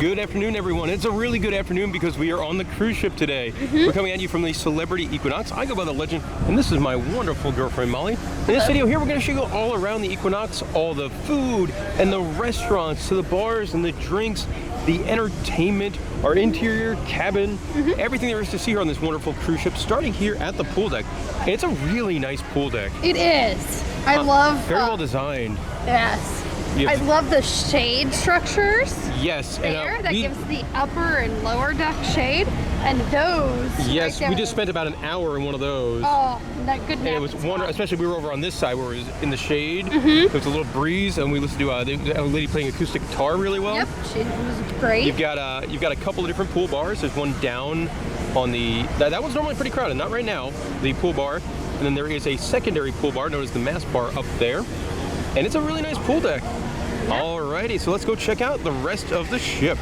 Good afternoon, everyone. It's a really good afternoon because we are on the cruise ship today. We're coming at you from the Celebrity Equinox. I go by the Legend, and this is my wonderful girlfriend, Molly. In this video here, we're going to show you all around the Equinox, all the food and the restaurants, to the bars and the drinks, the entertainment, our interior cabin, everything there is to see here on this wonderful cruise ship, starting here at the pool deck. And it's a really nice pool deck. It is. I love... Very well designed. Yes. I love the shade structures. Yes. There, that gives the upper and lower deck shade. And those. Yes, right we just spent about an hour in one of those. Oh, that good nap. And it was wonderful, especially we were over on this side where it was in the shade. There was a little breeze, and we listened to a lady playing acoustic guitar really well. Yep, she was great. You've got a couple of different pool bars. There's one down on the that one's normally pretty crowded, not right now. The pool bar, and then there is a secondary pool bar known as the Mast Bar up there, and it's a really nice pool deck. Alrighty, so let's go check out the rest of the ship.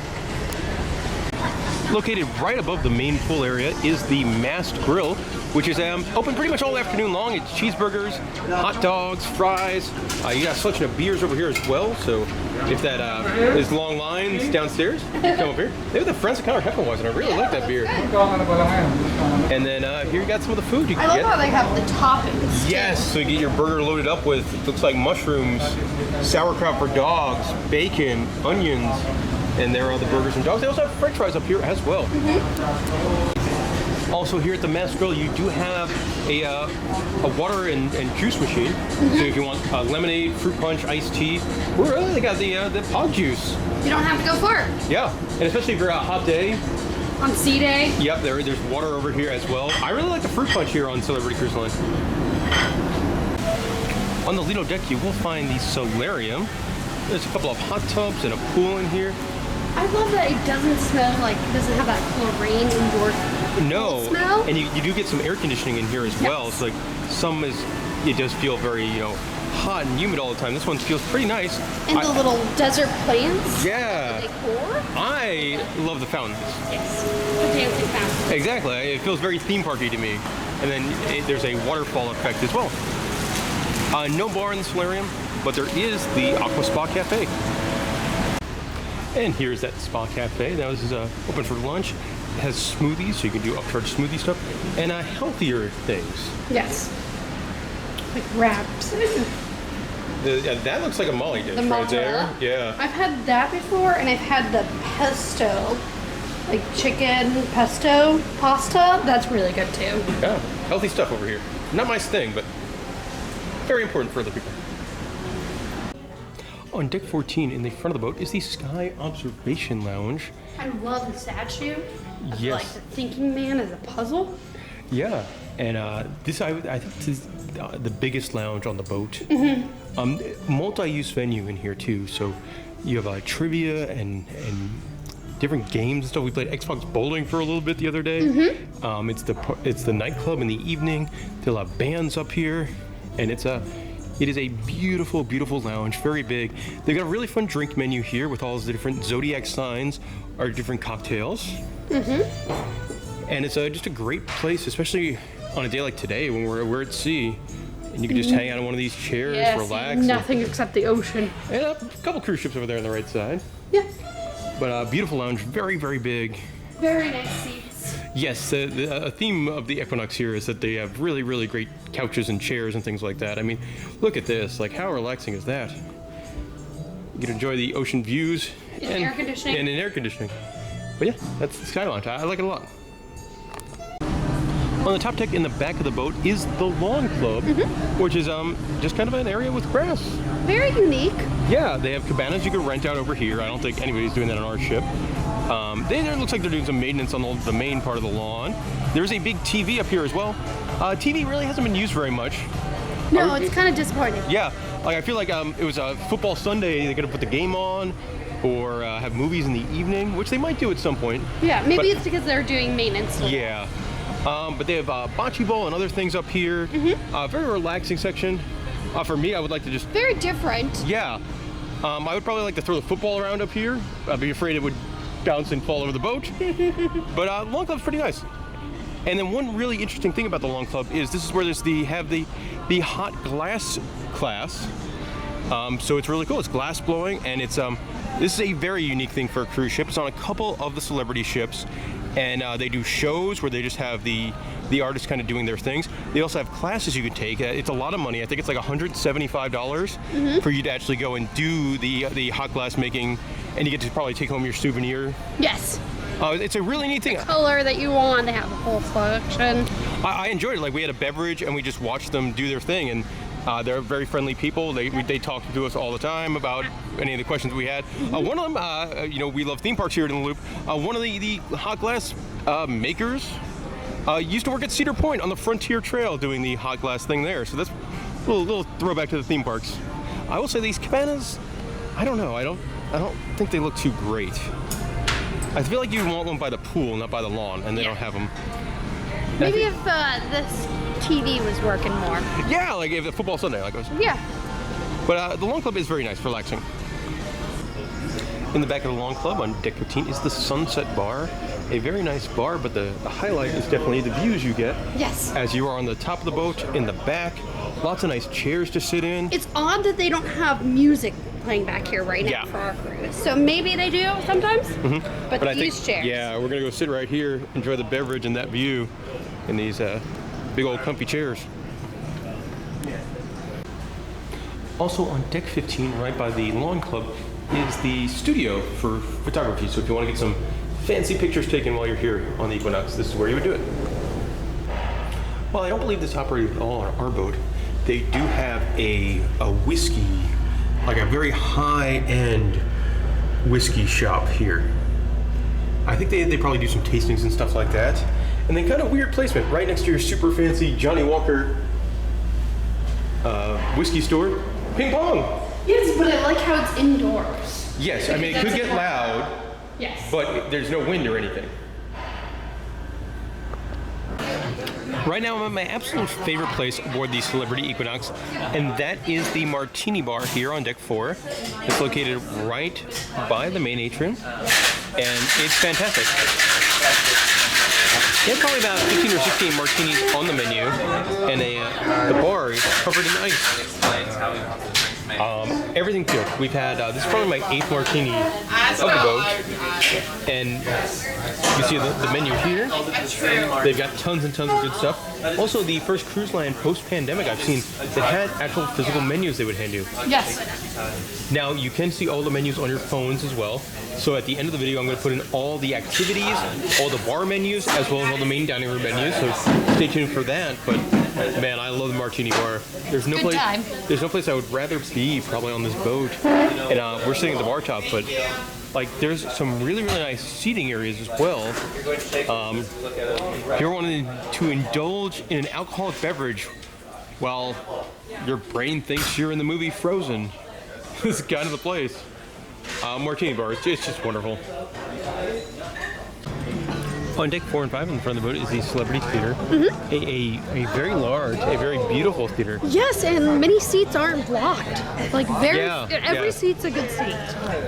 Located right above the main pool area is the Mast Grill, which is open pretty much all afternoon long. It's cheeseburgers, hot dogs, fries. You got a selection of beers over here as well. So if that is long lines downstairs, come over here. They have the Francis Connor Hefeweizen. I really like that beer. And then here you got some of the food you can get. I love how they have the toppings. Yes, so you get your burger loaded up with, looks like mushrooms, sauerkraut for dogs, bacon, onions. And there are the burgers and dogs. They also have french fries up here as well. Also here at the Mast Grill, you do have a water and juice machine. So if you want lemonade, fruit punch, iced tea, they got the pod juice. You don't have to go far. Yeah, and especially if you're a hot day. On sea day. Yep, there's water over here as well. I really like the fruit punch here on Celebrity Cruise Line. On the Lido Deck, you will find the solarium. There's a couple of hot tubs and a pool in here. I love that it doesn't smell like, it doesn't have that chlorine indoor smell. And you do get some air conditioning in here as well. So like it does feel very, hot and humid all the time. This one feels pretty nice. And the little desert plants. Yeah. The decor. I love the fountains. Yes. The dancing fountains. Exactly. It feels very theme parky to me. And then there's a waterfall effect as well. No bar in the solarium, but there is the Aqua Spa Cafe. And here's that spa cafe. Now this is open for lunch. It has smoothies, so you can do upcharge smoothie stuff, and healthier things. Yes. Like wraps. That looks like a Molly dish right there. Yeah. I've had that before, and I've had the pesto, like chicken pesto pasta. That's really good too. Yeah, healthy stuff over here. Not my thing, but very important for other people. On deck 14 in the front of the boat is the Sky Observation Lounge. I love the statue. Yes. Like the thinking man as a puzzle. Yeah, and I think this is the biggest lounge on the boat. Multi-use venue in here too, so you have trivia and different games and stuff. We played Xbox bowling for a little bit the other day. It's the nightclub in the evening. They'll have bands up here, and it is a beautiful, beautiful lounge, very big. They've got a really fun drink menu here with all the different zodiac signs, or different cocktails. And it's just a great place, especially on a day like today when we're at sea. And you can just hang out on one of these chairs, relax. Nothing except the ocean. And a couple cruise ships over there on the right side. Yeah. But beautiful lounge, very, very big. Very nice seats. Yes, a theme of the Equinox here is that they have really, really great couches and chairs and things like that. I mean, look at this. Like, how relaxing is that? You can enjoy the ocean views and air conditioning. And in air conditioning. But yeah, that's the Sky Lounge. I like it a lot. On the top deck in the back of the boat is the Lawn Club, which is just kind of an area with grass. Very unique. Yeah, they have cabanas you can rent out over here. I don't think anybody's doing that on our ship. It looks like they're doing some maintenance on the main part of the lawn. There's a big TV up here as well. TV really hasn't been used very much. No, it's kind of disappointing. Yeah, like I feel like it was a football Sunday. They're gonna put the game on, or have movies in the evening, which they might do at some point. Yeah, maybe it's because they're doing maintenance. Yeah, but they have bocce ball and other things up here. Very relaxing section. For me, I would like to just... Very different. Yeah. I would probably like to throw the football around up here. I'd be afraid it would bounce and fall over the boat. But Lawn Club's pretty nice. And then one really interesting thing about the Lawn Club is this is where they have the hot glass class. So it's really cool. It's glass blowing, and it's This is a very unique thing for a cruise ship. It's on a couple of the celebrity ships, and they do shows where they just have the artists kind of doing their things. They also have classes you can take. It's a lot of money. I think it's like $175 for you to actually go and do the hot glass making, and you get to probably take home your souvenir. Yes. It's a really neat thing. Color that you want, they have a whole selection. I enjoyed it. Like, we had a beverage and we just watched them do their thing, and they're very friendly people. They talk to us all the time about any of the questions we had. One of them, we love theme parks here in the Loop. One of the hot glass makers used to work at Cedar Point on the Frontier Trail doing the hot glass thing there. So that's a little throwback to the theme parks. I will say these cabanas, I don't know. I don't think they look too great. I feel like you want one by the pool, not by the lawn, and they don't have them. Maybe if this TV was working more. Yeah, like if the football Sunday, like I was. Yeah. But the Lawn Club is very nice, relaxing. In the back of the Lawn Club on Deck 15 is the Sunset Bar. A very nice bar, but the highlight is definitely the views you get. Yes. As you are on the top of the boat, in the back, lots of nice chairs to sit in. It's odd that they don't have music playing back here right now for our cruise. So maybe they do sometimes, but these chairs. Yeah, we're gonna go sit right here, enjoy the beverage and that view in these big old comfy chairs. Also on Deck 15, right by the Lawn Club, is the studio for photography. So if you want to get some fancy pictures taken while you're here on the Equinox, this is where you would do it. Well, I don't believe this operated at all on our boat. They do have a whiskey, like a very high-end whiskey shop here. I think they probably do some tastings and stuff like that. And then kind of weird placement, right next to your super fancy Johnny Walker whiskey store. Ping pong! Yes, but I like how it's indoors. Yes, I mean, it could get loud, yes, but there's no wind or anything. Right now I'm at my absolute favorite place aboard the Celebrity Equinox, and that is the Martini Bar here on Deck 4. It's located right by the main atrium, and it's fantastic. They have probably about 15 or 16 martinis on the menu, and the bar is covered in ice. Everything's good. We've had, this is probably my 8th martini of the boat, and you see the menu here. They've got tons and tons of good stuff. Also, the first cruise line post-pandemic I've seen that had actual physical menus they would hand you. Yes. Now, you can see all the menus on your phones as well. So at the end of the video, I'm going to put in all the activities, all the bar menus, as well as all the main dining room menus. So stay tuned for that. But man, I love the Martini Bar. There's no place I would rather be probably on this boat. And we're sitting at the bar top, but like there's some really nice seating areas as well. If you're wanting to indulge in an alcoholic beverage while your brain thinks you're in the movie Frozen, this is kind of the place. Martini Bar, it's just wonderful. On Deck 4 and 5 in front of the boat is the Celebrity Theater. A very large, a very beautiful theater. Yes, and many seats aren't blocked. Like every seat's a good seat.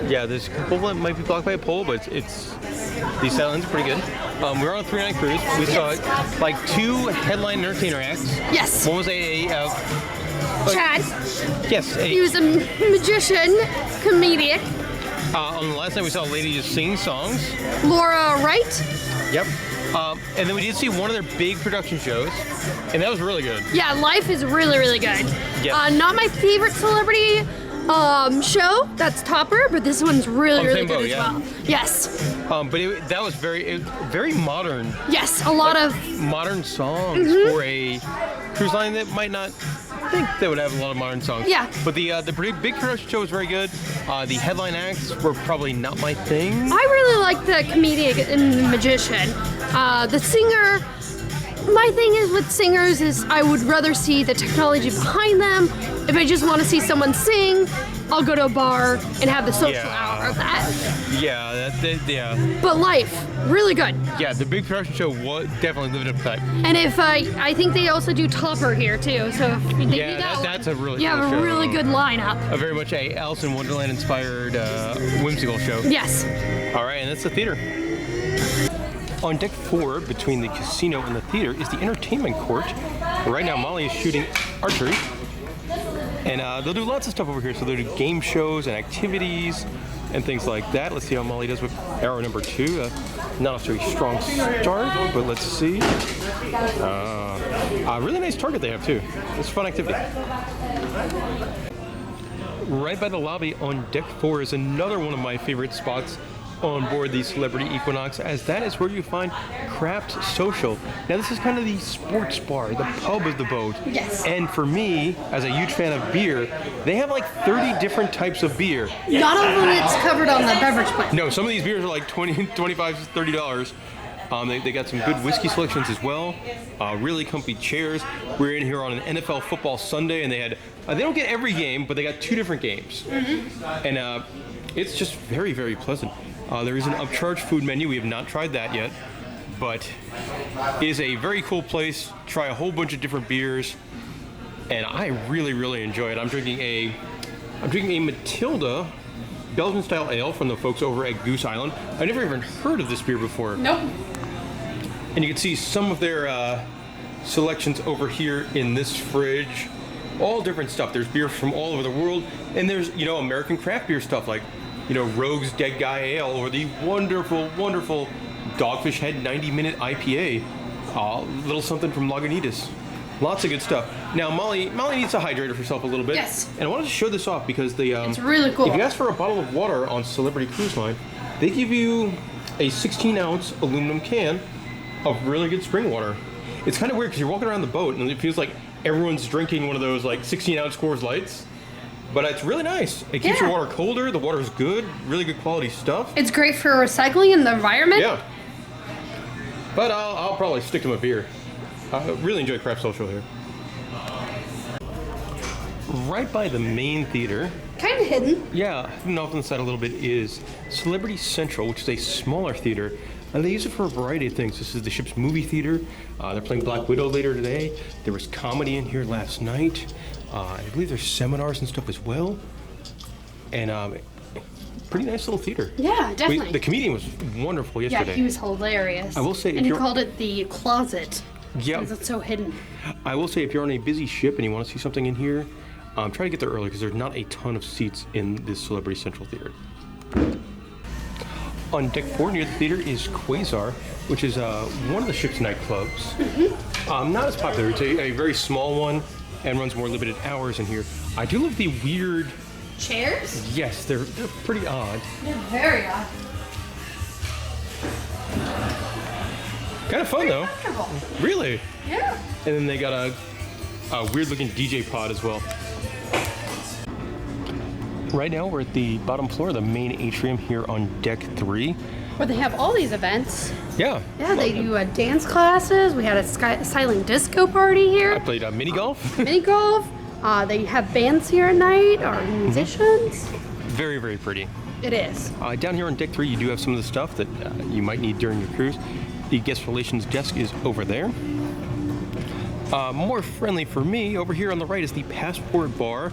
Yeah, there's a couple that might be blocked by a pole, but the silence is pretty good. We're on a 3-night cruise. We saw like 2 headline entertainer acts. Yes. One was Chad. Yes. He was a magician, comedic. On the last night we saw a lady just sing songs. Laura Wright. Yep. And then we did see one of their big production shows, and that was really good. Yeah, Life is really good. Yes. Not my favorite celebrity show. That's Topper, but this one's really good as well. Yes. But that was very modern. Yes, a lot of modern songs for a cruise line that might not think they would have a lot of modern songs. Yeah. But the big production show was very good. The headline acts were probably not my thing. I really like the comedic and the magician. The singer, my thing is with singers is I would rather see the technology behind them. If I just want to see someone sing, I'll go to a bar and have the social hour of that. Yeah, But Life, really good. Yeah, the big production show definitely lived up to that. And if I think they also do Topper here too, so if they do that's a really you cool have show. a really good lineup. A very much a Alice in Wonderland inspired whimsical show. Yes. All right, and that's the theater. On Deck 4, between the casino and the theater, is the entertainment court. Right now, Molly is shooting archery. And they'll do lots of stuff over here. So they'll do game shows and activities. and things like that. Let's see how Molly does with arrow number 2. Not a very strong start, but let's see. A really nice target they have too. It's a fun activity. Right by the lobby on deck 4 is another one of my favorite spots on board the Celebrity Equinox, as that is where you find Craft Social. Now this is kind of the sports bar, the pub of the boat. Yes. And for me, as a huge fan of beer, they have like 30 different types of beer. Not all of it's covered on the beverage plan. No, some of these beers are like $20, $25, $30. They got some good whiskey selections as well. Really comfy chairs. We're in here on an NFL football Sunday, and they had they don't get every game, but they got 2 different games. And it's just very, very pleasant. There is an upcharge food menu. We have not tried that yet, but it is a very cool place. Try a whole bunch of different beers, and I really, really enjoy it. I'm drinking a Matilda Belgian-style ale from the folks over at Goose Island. I never even heard of this beer before. Nope. And you can see some of their selections over here in this fridge. All different stuff. There's beer from all over the world, and there's American craft beer stuff like Rogue's Dead Guy Ale, or the wonderful, wonderful Dogfish Head 90-minute IPA. Little something from Lagunitas. Lots of good stuff. Now, Molly needs to hydrate herself a little bit. Yes. And I wanted to show this off because it's really cool. If you ask for a bottle of water on Celebrity Cruise Line, they give you a 16-ounce aluminum can of really good spring water. It's kind of weird because you're walking around the boat and it feels like everyone's drinking one of those like 16-ounce Coors Lights. But it's really nice. It keeps your water colder. The water's good. Really good quality stuff. It's great for recycling in the environment. Yeah. But I'll probably stick to my beer. I really enjoy Craft Social here. Right by the main theater. Kind of hidden. Yeah, hidden off on the side a little bit is Celebrity Central, which is a smaller theater. And they use it for a variety of things. This is the ship's movie theater. They're playing Black Widow later today. There was comedy in here last night. I believe there's seminars and stuff as well. And pretty nice little theater. Yeah, definitely. The comedian was wonderful yesterday. Yeah, he was hilarious. I will say, and he called it the closet. Yeah. Because it's so hidden. I will say, if you're on a busy ship and you want to see something in here, try to get there early because there's not a ton of seats in this Celebrity Central theater. On deck 4 near the theater is Quasar, which is one of the ship's nightclubs. Not as popular. It's a very small one and runs more limited hours in here. I do love the weird chairs. Yes, they're pretty odd. They're very odd. Kind of fun though. Really? Yeah. And then they got a weird looking DJ pod as well. Right now we're at the bottom floor of the main atrium here on deck 3. Where they have all these events. Yeah. Yeah, they do dance classes. We had a silent disco party here. I played mini golf. Mini golf. They have bands here at night, or musicians. Very, very pretty. It is. Down here on deck 3, you do have some of the stuff that you might need during your cruise. The guest relations desk is over there. More friendly for me, over here on the right is the Passport Bar,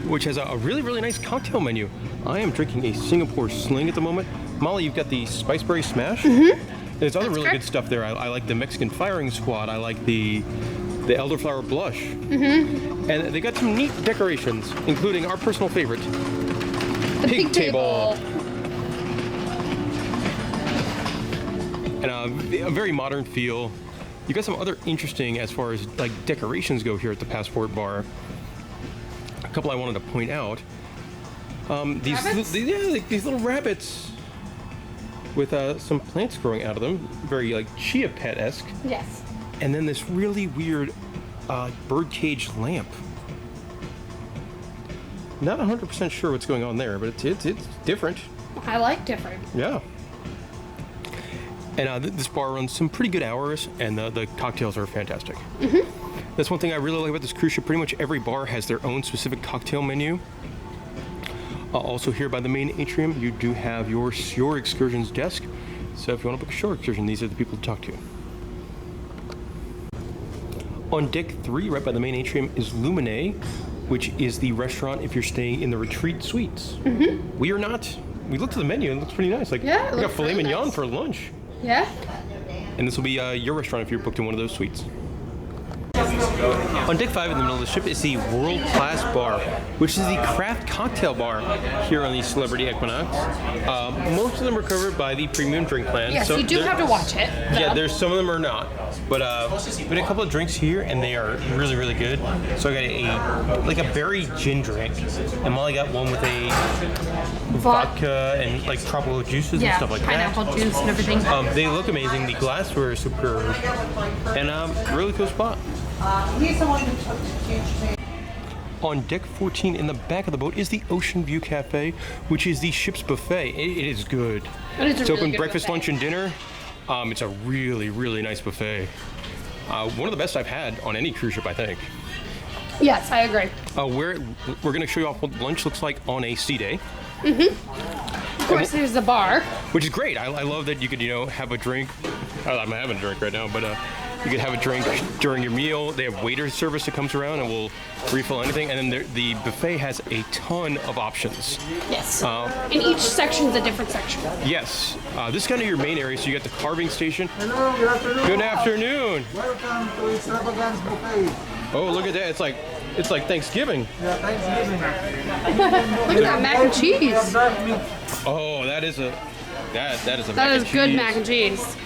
which has a really, really nice cocktail menu. I am drinking a Singapore Sling at the moment. Molly, you've got the Spiceberry Smash. There's other really good stuff there. I like the Mexican Firing Squad. I like the Elderflower Blush. And they got some neat decorations, including our personal favorite, the pig table. And a very modern feel. You got some other interesting, as far as like decorations go here at the Passport Bar. A couple I wanted to point out. These little rabbits with some plants growing out of them, very like Chia Pet-esque. Yes. And then this really weird birdcage lamp. Not 100% sure what's going on there, but it's different. I like different. Yeah. And this bar runs some pretty good hours, and the cocktails are fantastic. That's one thing I really like about this cruise ship. Pretty much every bar has their own specific cocktail menu. Also here by the main atrium, you do have your shore excursions desk. So if you want to book a shore excursion, these are the people to talk to. On deck 3, right by the main atrium, is Lumine, which is the restaurant if you're staying in the retreat suites. We are not. We looked at the menu and it looks pretty nice. Like, yeah, we got filet really mignon nice for lunch. Yeah. And this will be your restaurant if you're booked in one of those suites. On deck 5 in the middle of the ship is the World Class Bar, which is the craft cocktail bar here on the Celebrity Equinox. Most of them are covered by the premium drink plan. Yes, you do have to watch it. Yeah, there's some of them are not. But we had a couple of drinks here, and they are really, really good. So I got a berry gin drink, and Molly got one with a vodka and like tropical juices and stuff like pineapple that. Juice and everything. They look amazing. The glassware is superb, and really cool spot. On deck 14 in the back of the boat is the Ocean View Cafe, which is the ship's buffet. It is good. It's open breakfast, lunch, and dinner. It's a really, really nice buffet. One of the best I've had on any cruise ship, I think. Yes, I agree. We're going to show you off what lunch looks like on a sea day. Of course, there's the bar. Which is great. I love that you could, have a drink. I'm having a drink right now, but you could have a drink during your meal. They have waiter service that comes around and will refill anything. And then the buffet has a ton of options. Yes. And each section's a different section. Yes. This is kind of your main area. So you got the carving station. Hello, good afternoon. Good afternoon. Welcome to Extravagance Buffet. Oh, look at that. It's like Thanksgiving. Yeah, Thanksgiving. Look at that mac and cheese. Oh, that is a mac and cheese. That is good mac and cheese.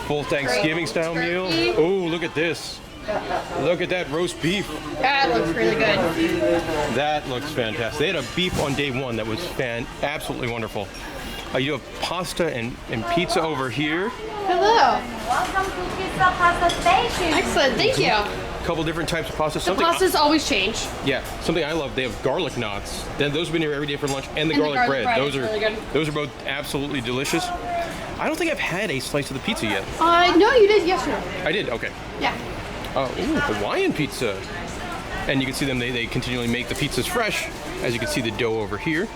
Full Thanksgiving style meal. Oh, look at this. Look at that roast beef. That looks really good. That looks fantastic. They had a beef on day 1 that was absolutely wonderful. You have pasta and pizza over here. Hello. Welcome to Pizza Pasta Station. Excellent, thank you. A couple different types of pasta. The pastas always change. Yeah, something I love. They have garlic knots. Then those have been here every day for lunch, and the garlic bread. Those are really good. Those are both absolutely delicious. I don't think I've had a slice of the pizza yet. No, you did yesterday. I did. Okay. Yeah. Hawaiian Pizza. And you can see them. They continually make the pizzas fresh. As you can see the dough over here.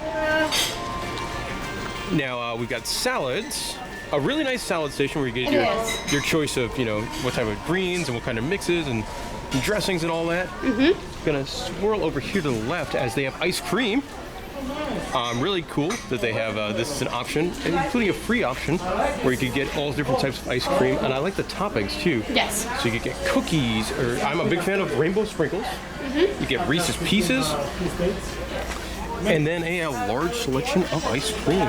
Now we've got salads. A really nice salad station where you get your choice of what type of greens and what kind of mixes and dressings and all that. Gonna swirl over here to the left as they have ice cream. Really cool that they have this is an option, including a free option where you could get all different types of ice cream, and I like the toppings too. Yes. So you could get cookies, or I'm a big fan of rainbow sprinkles. You get Reese's Pieces, and then a large selection of ice cream,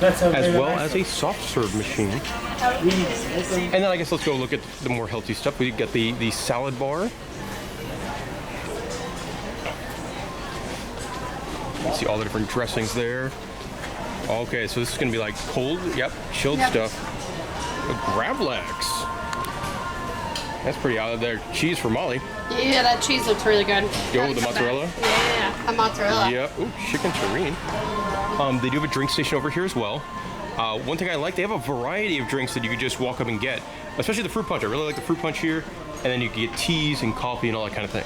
as well as a soft serve machine. And then I guess let's go look at the more healthy stuff. We get the salad bar. You can see all the different dressings there. Okay, so this is gonna be like cold, chilled stuff. A Gravlax. That's pretty out of there. Cheese for Molly. Yeah, that cheese looks really good. Go with the mozzarella. Yeah, a mozzarella. Yep. Ooh, chicken terrine. They do have a drink station over here as well. One thing I like, they have a variety of drinks that you could just walk up and get, especially the fruit punch. I really like the fruit punch here. And then you can get teas and coffee and all that kind of thing.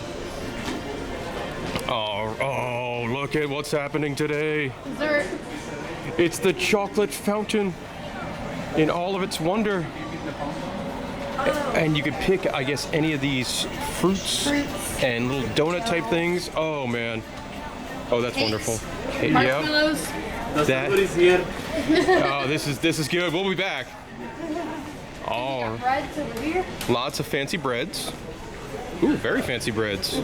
Oh, look at what's happening today. Dessert. It's the chocolate fountain in all of its wonder. And you could pick, I guess, any of these fruits and little donut type things. Oh, man. Oh, that's wonderful. Marshmallows. Oh, this is good. We'll be back. Oh, Breads over here. lots of fancy breads. Ooh, very fancy breads.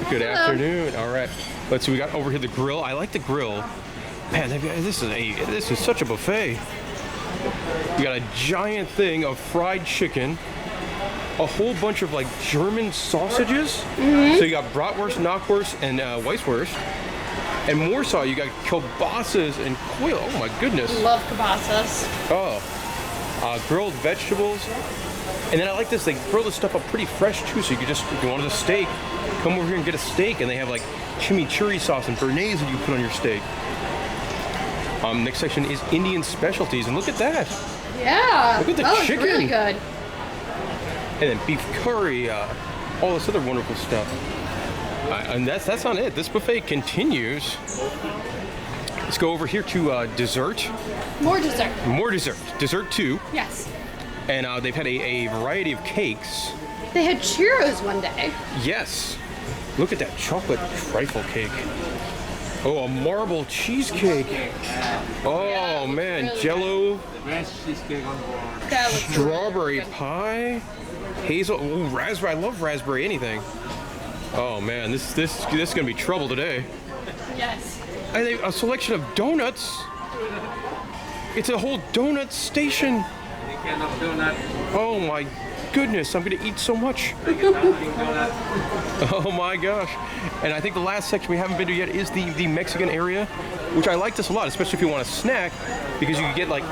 Good afternoon. All right. Let's see. We got over here the grill. I like the grill. Man, this is such a buffet. We got a giant thing of fried chicken, a whole bunch of like German sausages. So you got bratwurst, knockwurst, and weisswurst. And more so, you got kielbasa's and quail. Oh my goodness. Love kielbasas. Oh, grilled vegetables. And then I like this, they grill this stuff up pretty fresh too, so you could just, if you wanted a steak, come over here and get a steak, and they have like chimichurri sauce and béarnaise that you put on your steak. Next section is Indian specialties, and look at that. Yeah. Look at the that chicken. looks really good. And then beef curry, all this other wonderful stuff. And that's not it. This buffet continues. Let's go over here to dessert. More dessert. More dessert. Dessert 2. Yes. And they've had a variety of cakes. They had churros one day. Yes. Look at that chocolate trifle cake. Oh, a marble cheesecake. Oh man, Jello, strawberry pie, hazel, ooh, raspberry. I love raspberry anything. Oh man, this is gonna be trouble today. Yes. I think a selection of donuts. It's a whole donut station. Oh my goodness, I'm gonna eat so much. Oh my gosh. And I think the last section we haven't been to yet is the Mexican area, which I like this a lot, especially if you want a snack, because you can get like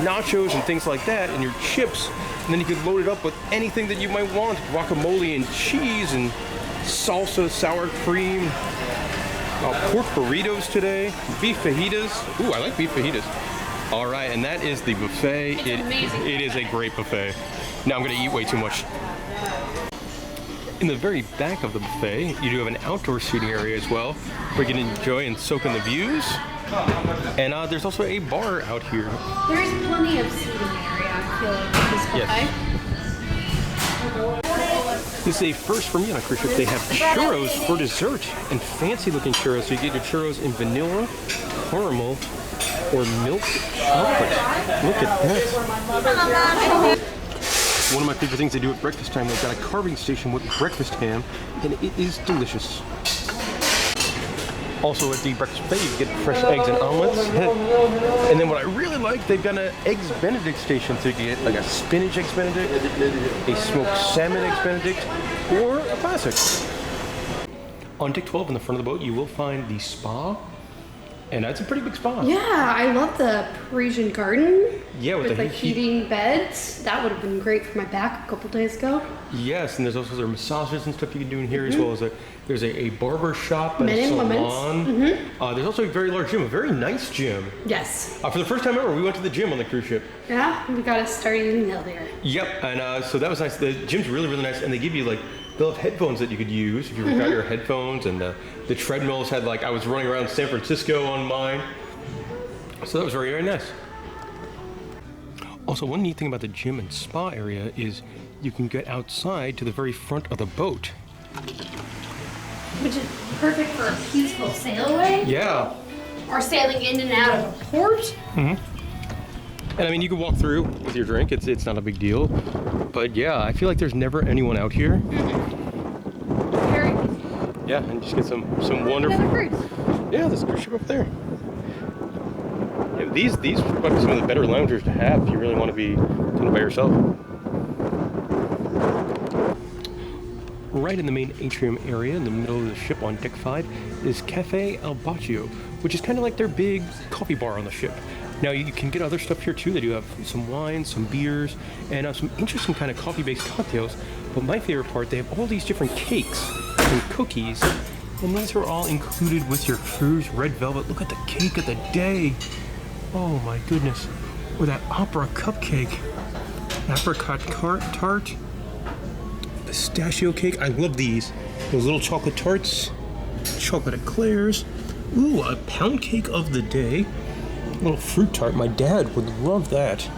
nachos and things like that and your chips, and then you can load it up with anything that you might want, guacamole and cheese and salsa, sour cream, pork burritos today, beef fajitas. Ooh, I like beef fajitas. All right, and that is the buffet. It's amazing. It is a great buffet. Now I'm gonna eat way too much. In the very back of the buffet, you do have an outdoor seating area as well, where you can enjoy and soak in the views. And there's also a bar out here. There is plenty of seating area, I feel like, at this buffet. This is a first for me on a cruise ship. They have churros for dessert, and fancy looking churros. So you get your churros in vanilla, caramel, or milk chocolate. Look at that. One of my favorite things they do at breakfast time, they've got a carving station with breakfast ham, and it is delicious. Also at the breakfast buffet, you get fresh eggs and omelets. And then what I really like, they've got an Eggs Benedict station, so you can get like a spinach Eggs Benedict, a smoked salmon Eggs Benedict, or a classic. On deck 12 in the front of the boat, you will find the spa. And that's a pretty big spa. Yeah, I love the Parisian garden. Yeah, with the heating beds. That would have been great for my back a couple days ago. Yes, and there's also their massages and stuff you can do in here, as well as there's a barber shop and a salon. There's also a very large gym, a very nice gym. Yes. For the first time ever, we went to the gym on the cruise ship. Yeah, we got a starting meal there. Yep, and so that was nice. The gym's really, really nice, and they give you they'll have headphones that you could use if you forgot your headphones, and the treadmills had I was running around San Francisco on mine. So that was very, very nice. Also, one neat thing about the gym and spa area is you can get outside to the very front of the boat. Which is perfect for a peaceful sail away. Yeah. Or sailing in and out of a port. And I mean, you can walk through with your drink. It's not a big deal. But yeah, I feel like there's never anyone out here. Very peaceful. Yeah, and just get some wonderful. Another cruise. Yeah, there's a cruise ship up there. Yeah, these might be some of the better loungers to have if you really want to be kind of by yourself. Right in the main atrium area, in the middle of the ship on deck 5, is Cafe El Baccio, which is kind of like their big coffee bar on the ship. Now you can get other stuff here too. They do have some wines, some beers, and some interesting kind of coffee-based cocktails. But my favorite part, they have all these different cakes and cookies, and these are all included with your cruise. Red velvet. Look at the cake of the day. Oh my goodness. Or that opera cupcake, apricot tart, pistachio cake. I love these. Those little chocolate tarts, chocolate eclairs. Ooh, a pound cake of the day. Little fruit tart. My dad would love that.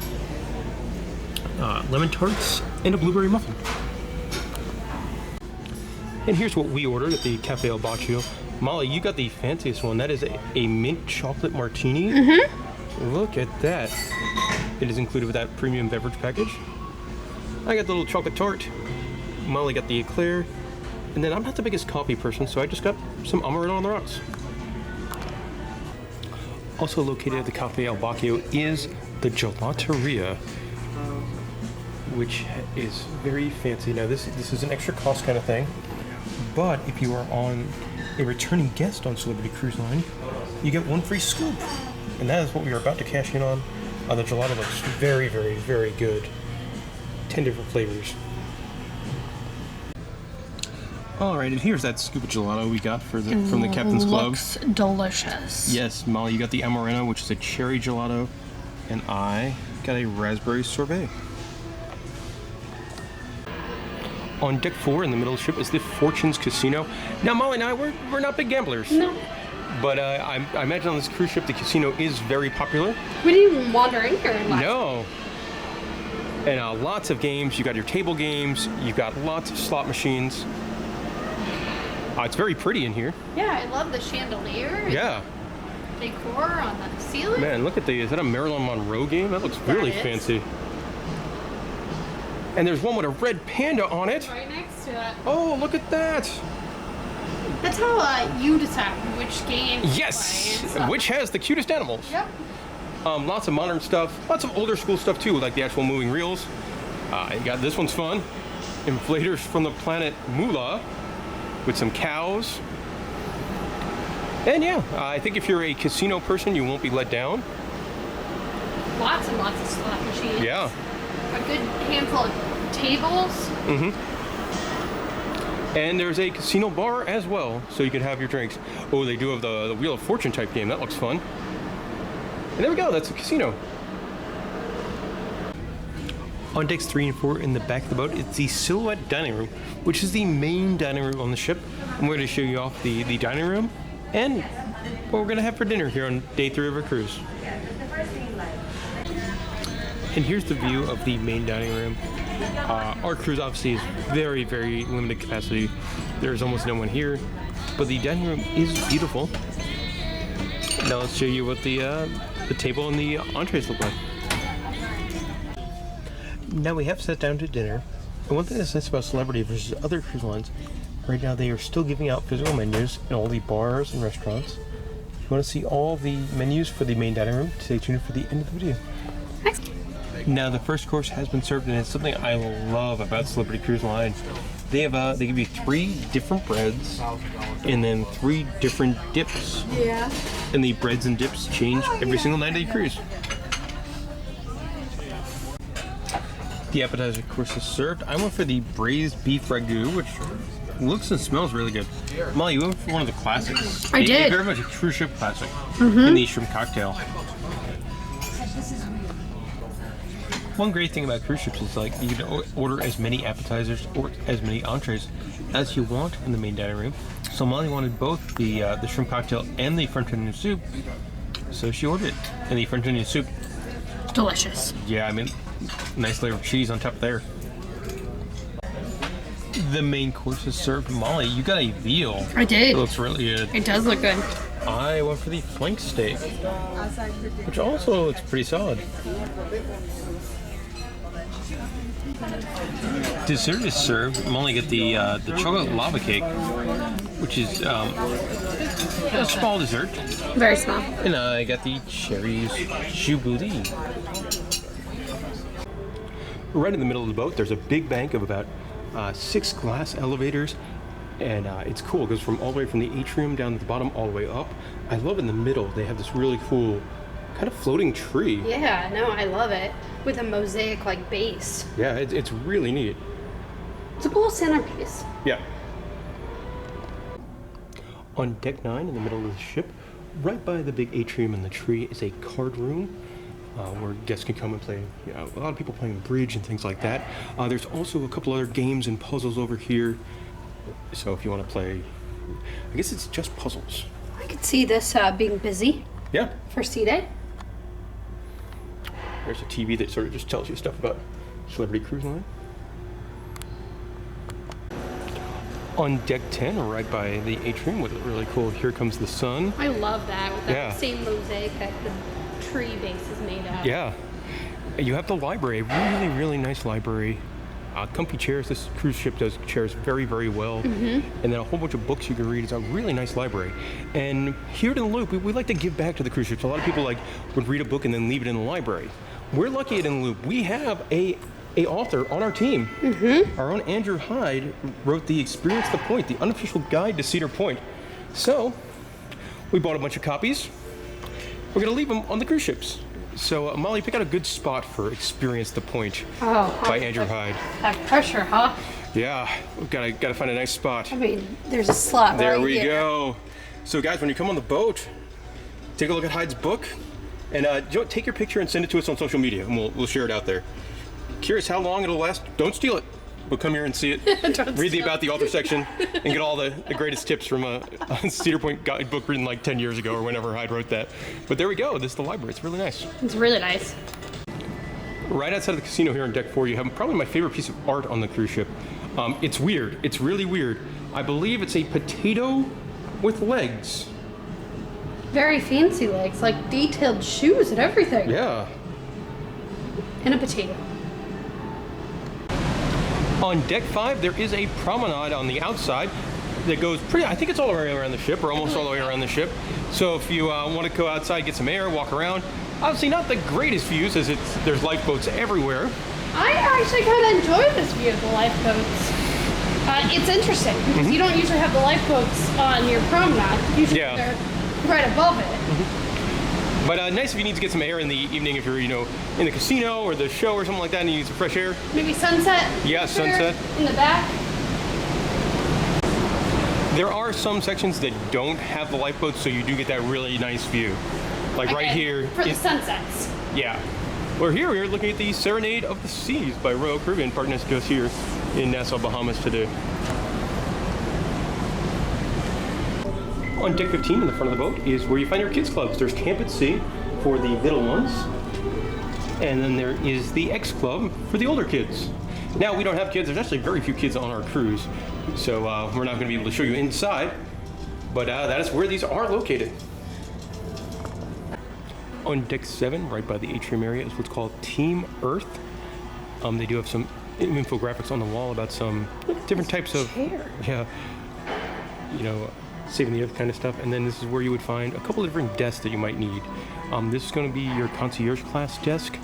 Lemon tarts and a blueberry muffin. And here's what we ordered at the Cafe El Baccio. Molly, you got the fanciest one. That is a mint chocolate martini. Look at that. It is included with that premium beverage package. I got the little chocolate tart. Molly got the eclair. And then I'm not the biggest coffee person, so I just got some amaretto on the rocks. Also located at the Cafe El Baccio is the Gelateria, which is very fancy. Now this is an extra cost kind of thing, but if you are on a returning guest on Celebrity Cruise Line, you get one free scoop, and that is what we are about to cash in on. The gelato looks very, very, very good. 10 different flavors. All right, and here's that scoop of gelato we got from the Captain's Club. Looks delicious. Yes, Molly, you got the Murano, which is a cherry gelato, and I got a raspberry sorbet. On deck 4 in the middle of the ship is the Fortune's Casino. Now, Molly and I, we're not big gamblers. No. But I imagine on this cruise ship, the casino is very popular. We didn't even wander in here and No. And lots of games. You got your table games. You've got lots of slot machines. It's very pretty in here. Yeah, I love the chandelier. Yeah. Decor on the ceiling. Man, look at is that a Marilyn Monroe game? That looks really fancy. And there's one with a red panda on it. Right next to it. Oh, look at that. That's how you decide which game to Yes, play and stuff. which has the cutest animals. Yep. Lots of modern stuff, lots of older school stuff too, like the actual moving reels. You got this one's fun. Inflators from the planet Moolah with some cows. And yeah, I think if you're a casino person, you won't be let down. Lots and lots of slot machines. Yeah. A good handful of tables. Mm-hmm. And there's a casino bar as well, so you can have your drinks. Oh, they do have the Wheel of Fortune type game. That looks fun. And there we go. That's a casino. On decks 3 and 4 in the back of the boat, it's the Silhouette Dining Room, which is the main dining room on the ship. I'm going to show you off the dining room and what we're going to have for dinner here on day 3 of our cruise. And here's the view of the main dining room. Our cruise obviously is very, very limited capacity. There's almost no one here, but the dining room is beautiful. Now let's show you what the table and the entrees look like. Now we have sat down to dinner, and one thing that's nice about Celebrity versus other cruise lines, right now they are still giving out physical menus in all the bars and restaurants. If you want to see all the menus for the main dining room, stay tuned for the end of the video. Now the first course has been served, and it's something I love about Celebrity Cruise Line. They have they give you 3 different breads, and then 3 different dips. Yeah. And the breads and dips change every single night of the cruise. The appetizer course is served. I went for the braised beef ragu, which looks and smells really good. Molly, you went for one of the classics. I did. Very much a cruise ship classic. In the shrimp cocktail. One great thing about cruise ships is like you can order as many appetizers or as many entrees as you want in the main dining room. So Molly wanted both the shrimp cocktail and the French onion soup, so she ordered it. And the French onion soup, Delicious. yeah, I mean, nice layer of cheese on top there. The main course is served. Molly, you got a veal. I did. It looks really good. It does look good. I went for the flank steak, which also looks pretty solid. Dessert is served. I'm only get the chocolate lava cake, which is a small dessert. Very small. And I got the cherries choubouille. Right in the middle of the boat, there's a big bank of about 6 glass elevators, and it's cool. It goes from all the way from the atrium down to the bottom all the way up. I love in the middle, they have this really cool kind of floating tree. Yeah, no, I love it. With a mosaic like base. Yeah, it's really neat. It's a cool centerpiece. Yeah. On deck 9 in the middle of the ship, right by the big atrium and the tree, is a card room where guests can come and play. You know, a lot of people playing bridge and things like that. There's also a couple other games and puzzles over here. So if you want to play, I guess it's just puzzles. I could see this being busy Yeah. for sea day. There's a TV that sort of just tells you stuff about Celebrity Cruise Line. On deck 10, right by the atrium, with a really cool "Here Comes the Sun." I love that with that Yeah. same mosaic that the tree base is made of. Yeah. You have the library, really, really nice library. Comfy chairs. This cruise ship does chairs very, very well. And then a whole bunch of books you can read. It's a really nice library. And here at In the Loop, we like to give back to the cruise ships. A lot of people would read a book and then leave it in the library. We're lucky at In the Loop. We have a author on our team. Our own Andrew Hyde wrote the Experience the Point, the unofficial guide to Cedar Point. So we bought a bunch of copies. We're gonna leave them on the cruise ships. So Molly, pick out a good spot for Experience the Point by Andrew Hyde. That pressure, huh? Yeah, we've gotta find a nice spot. I mean, there's a slot There right we here. go. So guys, when you come on the boat, take a look at Hyde's book, and take your picture and send it to us on social media, and we'll share it out there. Curious how long it'll last? Don't steal it. But come here and see it. Read about the author section and get all the greatest tips from a Cedar Point guidebook written like 10 years ago or whenever Hyde wrote that. But there we go. This is the library. It's really nice. It's really nice. Right outside of the casino here on deck 4, you have probably my favorite piece of art on the cruise ship. It's weird. It's really weird. I believe it's a potato with legs. Very fancy legs, like detailed shoes and everything. Yeah. And a potato. On deck 5, there is a promenade on the outside that goes pretty, I think it's all the way around the ship, or almost all the way around the ship. So if you want to go outside, get some air, walk around, obviously not the greatest views as there's lifeboats everywhere. I actually kind of enjoy this view of the lifeboats. It's interesting because you don't usually have the lifeboats on your promenade. Usually they're right above it. But nice if you need to get some air in the evening if you're, in the casino or the show or something like that and you need some fresh air. Maybe sunset. Yeah, sunset. In the back. There are some sections that don't have the lifeboats, so you do get that really nice view. Like right here. For the sunsets. Yeah. We're looking at the Serenade of the Seas by Royal Caribbean, partnering to us here in Nassau, Bahamas today. On deck 15 in the front of the boat is where you find your kids clubs. There's Camp at Sea for the little ones, and then there is the X Club for the older kids. Now, we don't have kids. There's actually very few kids on our cruise, so we're not going to be able to show you inside, but that is where these are located. On deck 7, right by the atrium area, is what's called Team Earth. They do have some infographics on the wall about some different types of, saving the earth kind of stuff. And then this is where you would find a couple of different desks that you might need. This is going to be your concierge class desk.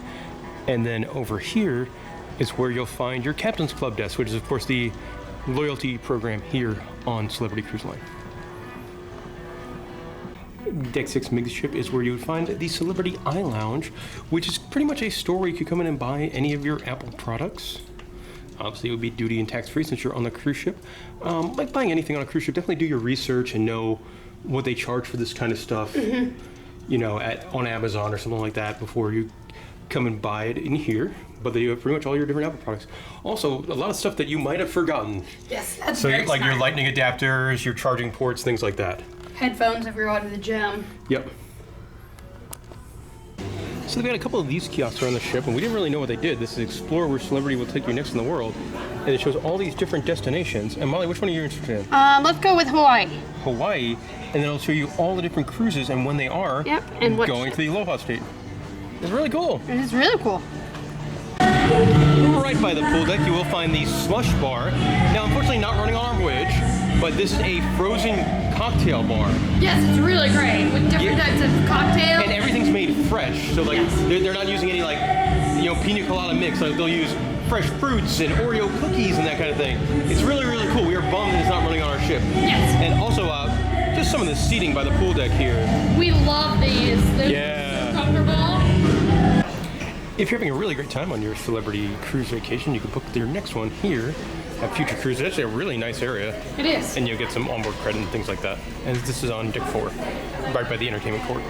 And then over here is where you'll find your Captain's Club desk, which is of course the loyalty program here on Celebrity Cruise Line. Deck 6 midship is where you would find the Celebrity Eye Lounge, which is pretty much a store where you could come in and buy any of your Apple products. Obviously, it would be duty and tax-free since you're on the cruise ship. Like buying anything on a cruise ship, definitely do your research and know what they charge for this kind of stuff, on Amazon or something like that before you come and buy it in here. But they have pretty much all your different Apple products. Also, a lot of stuff that you might have forgotten. Yes, that's so very like smart. your lightning adapters, your charging ports, things like that. Headphones if you're out of the gym. Yep. So they've got a couple of these kiosks around the ship, and we didn't really know what they did. This is Explore Where Celebrity Will Take You Next in the World, and it shows all these different destinations. And Molly, which one are you interested in? Let's go with Hawaii. Hawaii, and then it'll show you all the different cruises and when they are and what going to the Aloha State. It's really cool. It is really cool. Right by the pool deck, you will find the slush bar. Now, unfortunately, not running on our voyage, but this is a frozen cocktail bar. Yes, it's really great with different types of cocktails. And everything's made fresh, so like they're not using any pina colada mix. Like they'll use fresh fruits and Oreo cookies and that kind of thing. It's really, really cool. We are bummed that it's not running on our ship. Yes. And also, just some of the seating by the pool deck here. We love these. They're so comfortable. If you're having a really great time on your Celebrity cruise vacation, you can book your next one here at Future Cruise. It's actually a really nice area. It is. And you'll get some onboard credit and things like that. And this is on deck 4, right by the entertainment court.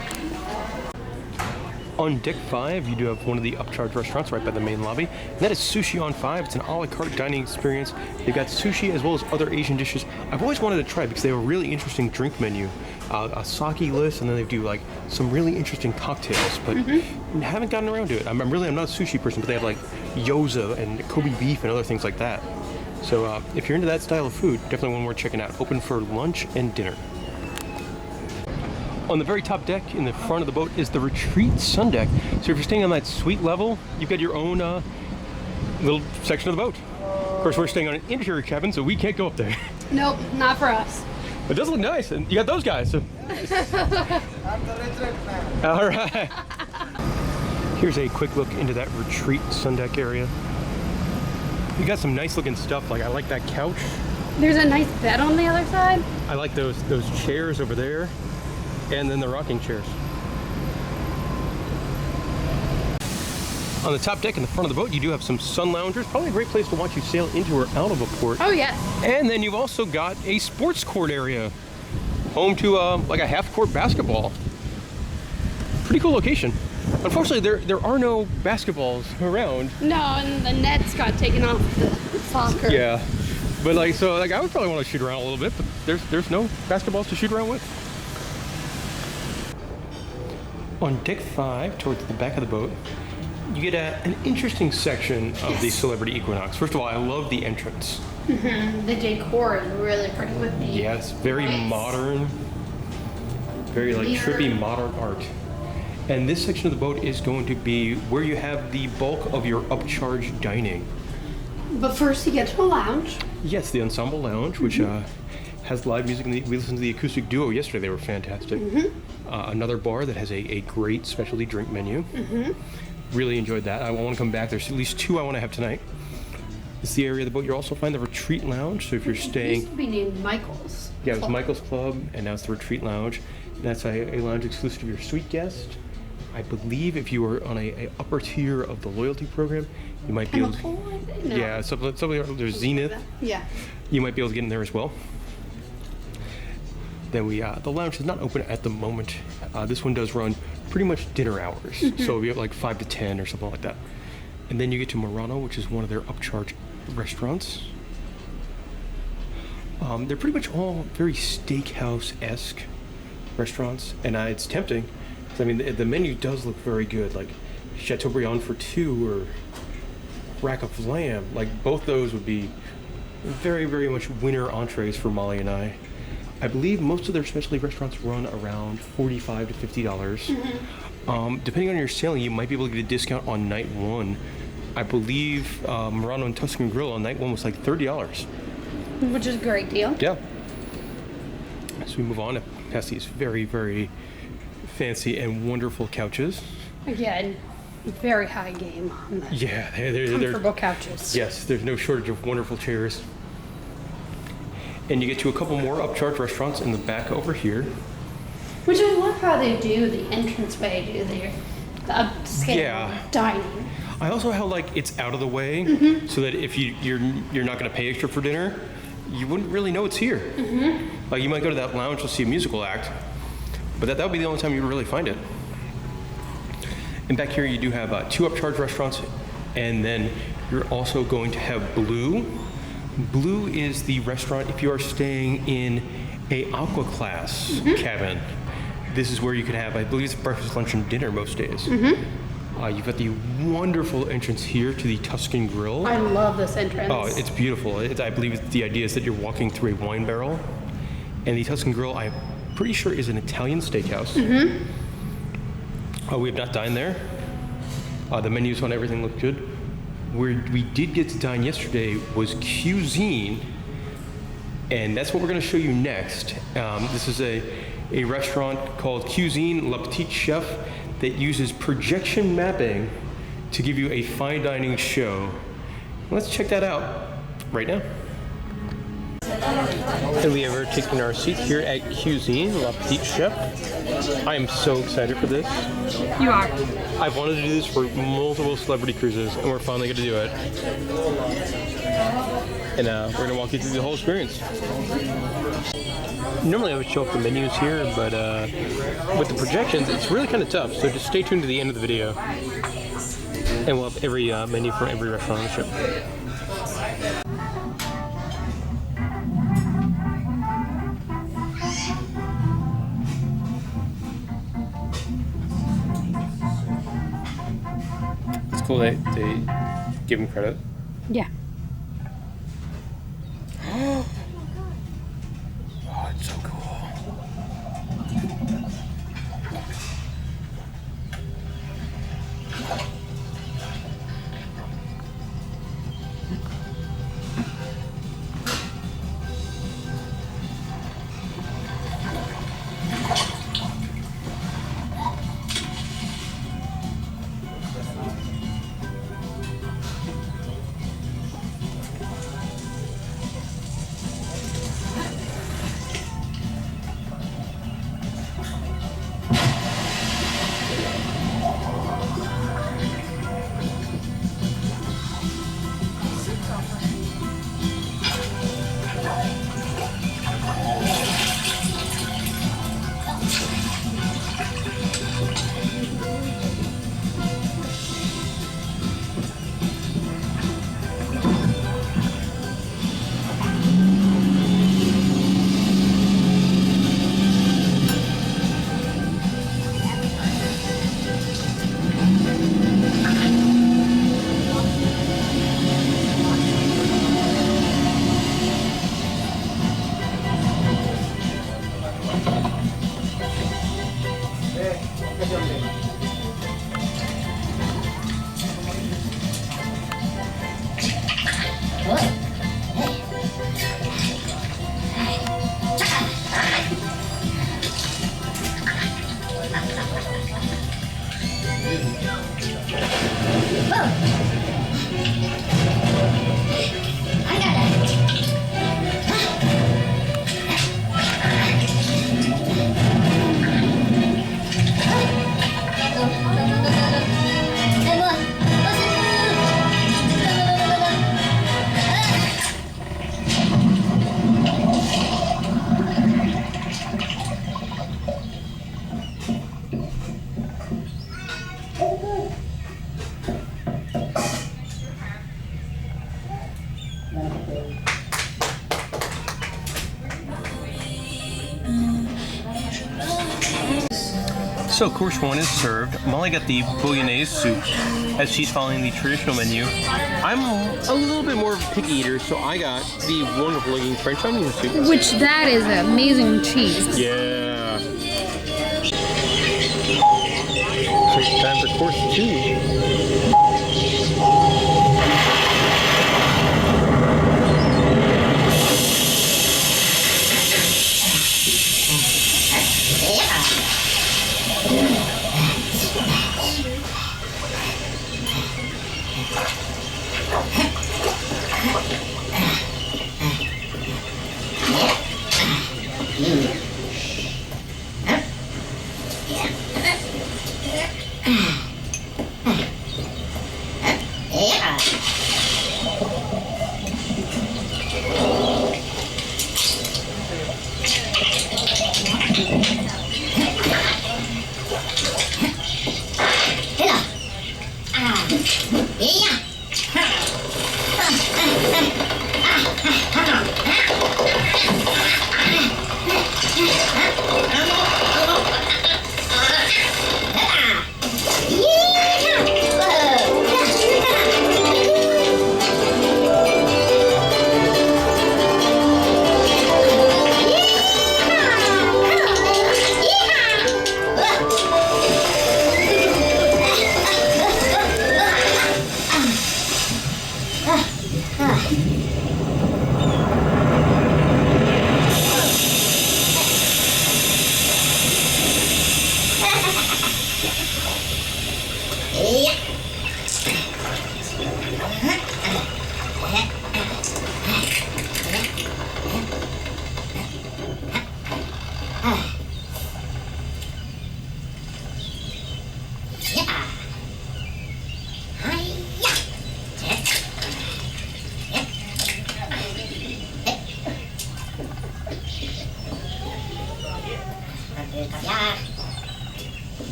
On deck 5, you do have one of the upcharge restaurants right by the main lobby. And that is Sushi on 5. It's an a la carte dining experience. They've got sushi as well as other Asian dishes. I've always wanted to try because they have a really interesting drink menu. A sake list, and then they do like some really interesting cocktails, but haven't gotten around to it. I'm not a sushi person, but they have like gyoza and Kobe beef and other things like that. So if you're into that style of food, definitely one worth checking out. Open for lunch and dinner. On the very top deck in the front of the boat is the Retreat Sundeck. So if you're staying on that suite level, you've got your own little section of the boat. Of course, we're staying on an interior cabin, so we can't go up there. Nope, not for us. It does look nice, and you got those guys. So. All right. Here's a quick look into that Retreat Sundeck area. You got some nice looking stuff. Like I like that couch. There's a nice bed on the other side. I like those chairs over there, and then the rocking chairs. On the top deck in the front of the boat, you do have some sun loungers. Probably a great place to watch you sail into or out of a port. Oh, yes. And then you've also got a sports court area, home to like a half-court basketball. Pretty cool location. Unfortunately, there are no basketballs around. No, and the nets got taken off the soccer. Yeah, but I would probably want to shoot around a little bit, but there's no basketballs to shoot around with. On deck 5, towards the back of the boat, you get an interesting section of the Celebrity Equinox. First of all, I love the entrance. The decor is really pretty with the Yes, very lights. modern, very like Mirror. trippy modern art. And this section of the boat is going to be where you have the bulk of your upcharge dining. But first you get to a lounge. Yes, the Ensemble Lounge, which has live music. We listened to the acoustic duo yesterday. They were fantastic. Another bar that has a great specialty drink menu. Really enjoyed that. I want to come back. There's at least 2 I want to have tonight. It's the area of the boat. You'll also find the Retreat Lounge. So if you're It used staying, to be named Michael's. yeah, it was Michael's Club, and now it's the Retreat Lounge. And that's a lounge exclusive to your suite guest. I believe if you were on a upper tier of the loyalty program, you might be able to. No. Yeah, something there's Zenith. Yeah. You might be able to get in there as well. Then the lounge is not open at the moment. This one does run pretty much dinner hours, so we have like 5 to 10 or something like that. And then you get to Murano, which is one of their upcharge restaurants. They're pretty much all very steakhouse-esque restaurants, and it's tempting. 'Cause, I mean, the menu does look very good, like Chateaubriand for 2 or rack of lamb. Like both those would be very, very much winter entrees for Molly and I. I believe most of their specialty restaurants run around $45 to $50. Depending on your sailing, you might be able to get a discount on night 1. I believe Murano and Tuscan Grill on night 1 was like $30. Which is a great deal. Yeah. So we move on past these very, very fancy and wonderful couches. Again, very high game on the Yeah, they're comfortable couches. yes, there's no shortage of wonderful chairs. And you get to a couple more upcharge restaurants in the back over here. Which I love how they do the entranceway, the upscale Yeah. dining. I also how like it's out of the way, so that if you're not going to pay extra for dinner, you wouldn't really know it's here. Like you might go to that lounge to see a musical act, but that would be the only time you would really find it. And back here you do have 2 upcharge restaurants, and then you're also going to have Blue. Blue is the restaurant if you are staying in a aqua class cabin. This is where you can have, I believe it's breakfast, lunch, and dinner most days. You've got the wonderful entrance here to the Tuscan Grill. I love this entrance. Oh, it's beautiful. I believe the idea is that you're walking through a wine barrel. And the Tuscan Grill, I'm pretty sure, is an Italian steakhouse. We have not dined there. The menus on everything look good. Where we did get to dine yesterday was Cuisine, and that's what we're going to show you next. This is a restaurant called Cuisine, Petite Chef, that uses projection mapping to give you a fine dining show. Let's check that out right now. And we have taken our seat here at Cuisine, Petite Chef. I am so excited for this. You are. I've wanted to do this for multiple celebrity cruises, and we're finally going to do it. And we're going to walk you through the whole experience. Normally I would show up the menus here, but with the projections, it's really kind of tough. So just stay tuned to the end of the video, and we'll have every menu for every restaurant on the ship. It's cool that they give him credit. Yeah. Oh, it's so cool. So course one is served. Molly got the bolognese soup as she's following the traditional menu. I'm a little bit more of a picky eater, so I got the wonderful looking French onion soup. Which that is amazing cheese. Yeah. So it's time for course two.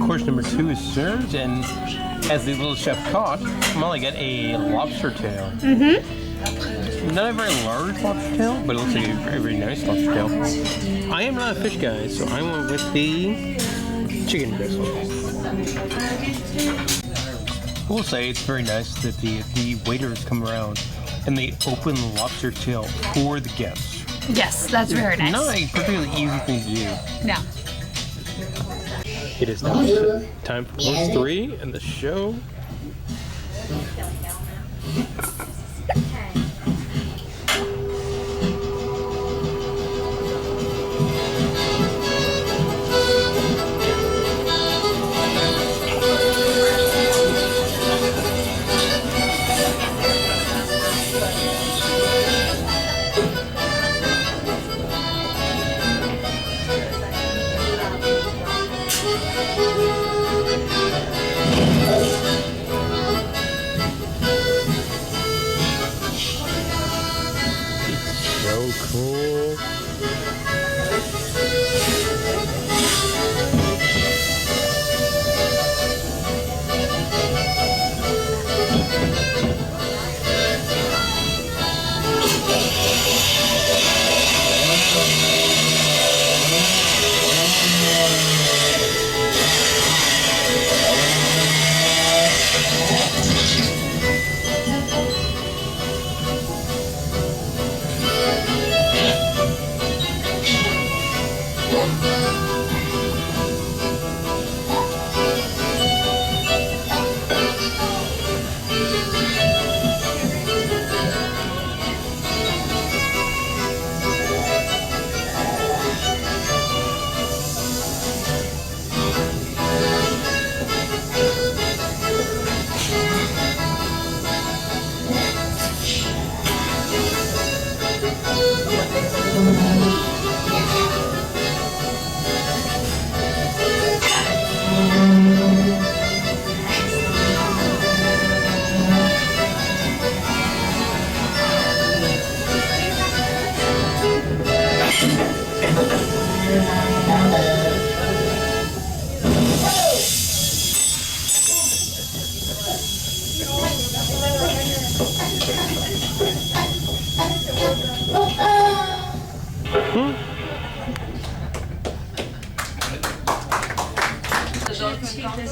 Course number two is served, and as the little chef caught, Molly got a lobster tail. Not a very large lobster tail, but it looks like a very, very nice lobster tail. I am not a fish guy, so I went with the chicken bristle. I will say it's very nice that the waiters come around and they open the lobster tail for the guests. Yes, that's very nice. Not a particularly easy thing to do. No. It is now time for course three and the show.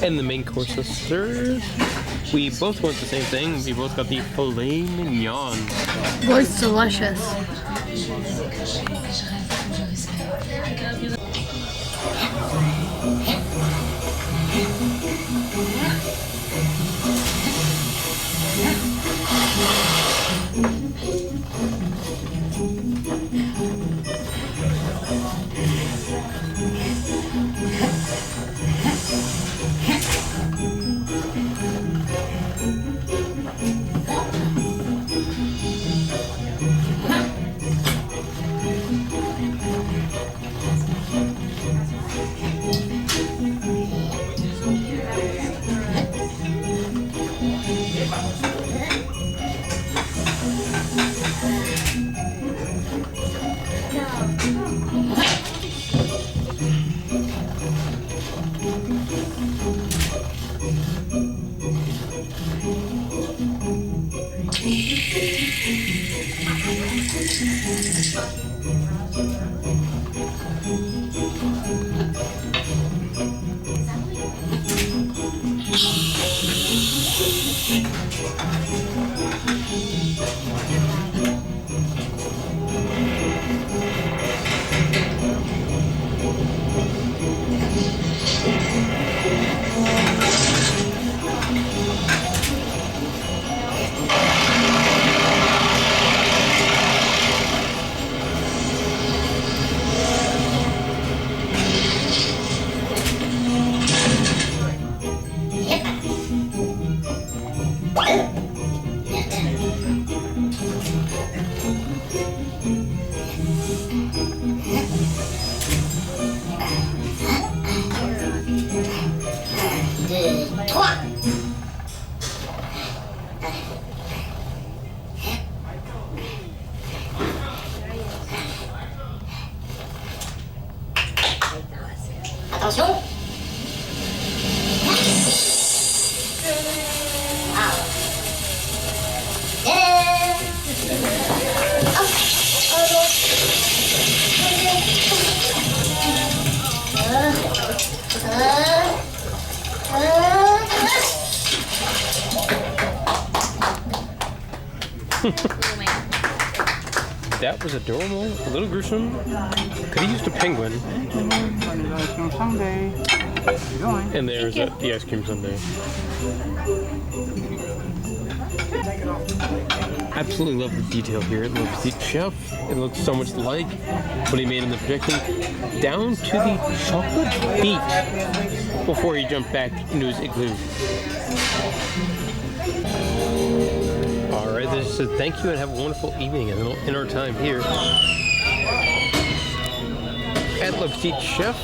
And the main course is served. We both went the same thing. We both got the Filet Mignon. Looks delicious. Attention. That was adorable, a little gruesome. Could have used a penguin. Sunday. And there's the ice cream sundae. Absolutely love the detail here. It looks the chef. It looks so much like what he made in the projection, down to the chocolate beet before he jumped back into his igloo. All right, this says thank you and have a wonderful evening in our time here at Le Petit Chef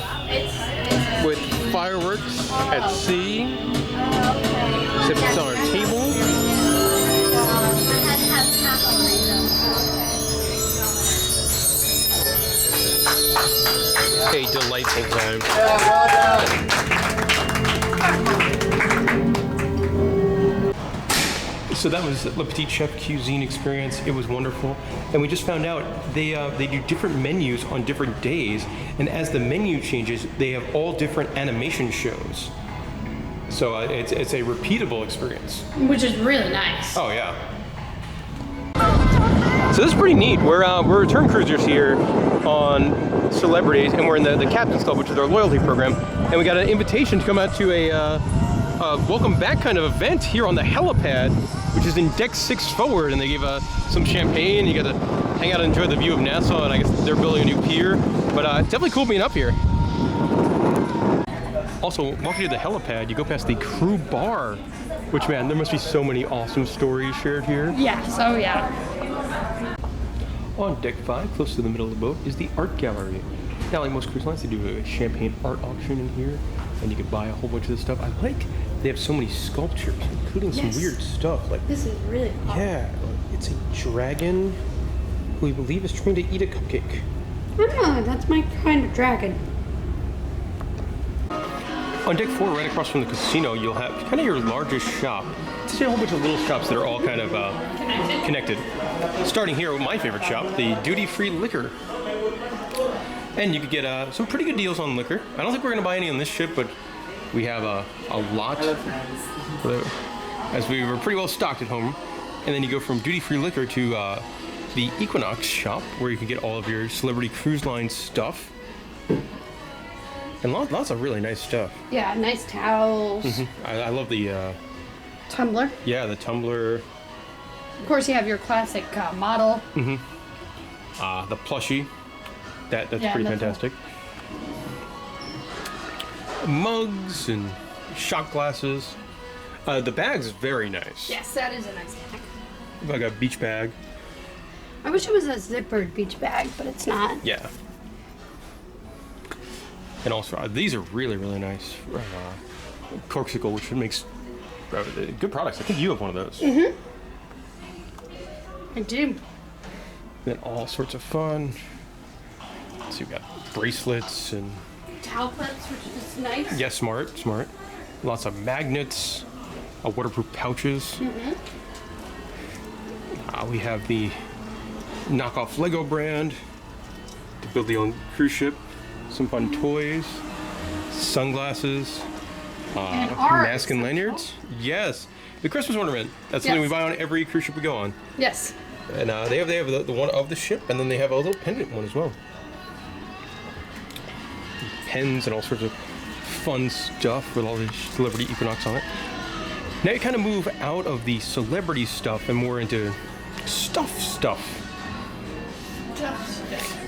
with fireworks at sea. Sips on our table. A delightful time. So that was Le Petit Chef Cuisine experience. It was wonderful. And we just found out they do different menus on different days. And as the menu changes, they have all different animation shows. So it's a repeatable experience. Which is really nice. Oh, yeah. So this is pretty neat. We're return cruisers here on Celebrities, and we're in the Captain's Club, which is our loyalty program. And we got an invitation to come out to a welcome back kind of event here on the Helipad, which is in Deck 6 forward, and they gave some champagne. You got to hang out and enjoy the view of Nassau, and I guess they're building a new pier. But it's definitely cool being up here. Also, walking to the Helipad, you go past the crew bar, which, man, there must be so many awesome stories shared here. Yes, oh yeah. On Deck 5, close to the middle of the boat, is the art gallery. Now, like most cruise lines, they do a champagne art auction in here, and you can buy a whole bunch of this stuff. I like they have so many sculptures, including some weird stuff. Like This is really cool. yeah, it's a dragon who we believe is trying to eat a cupcake. Oh, that's my kind of dragon. On Deck 4, right across from the casino, you'll have kind of your largest shop. It's just a whole bunch of little shops that are all kind of connected. Starting here with my favorite shop, the duty-free liquor. And you could get some pretty good deals on liquor. I don't think we're going to buy any on this ship, but We have a lot, as we were pretty well stocked at home. And then you go from duty-free liquor to the Equinox shop, where you can get all of your Celebrity Cruise Line stuff. And lots of really nice stuff. Yeah, nice towels. I love the... Tumbler. Yeah, the tumbler. Of course, you have your classic model. The plushie. That's pretty fantastic. Mugs and shot glasses. The bag's very nice. Yes, that is a nice bag. Like a beach bag. I wish it was a zippered beach bag, but it's not. Yeah. And also, these are really, really nice. Corksicle, which makes good products. I think you have one of those. I do. Then all sorts of fun. So you've got bracelets and... Towel clips, which is nice. Yeah, smart. Lots of magnets, waterproof pouches. We have the knockoff Lego brand to build the own cruise ship. Some fun toys, sunglasses, mask and lanyards. Yes, the Christmas ornament. That's something we buy on every cruise ship we go on. Yes. And they have the one of the ship, and then they have a little pendant one as well. Pens and all sorts of fun stuff with all the Celebrity Equinox on it. Now you kind of move out of the celebrity stuff and more into stuff.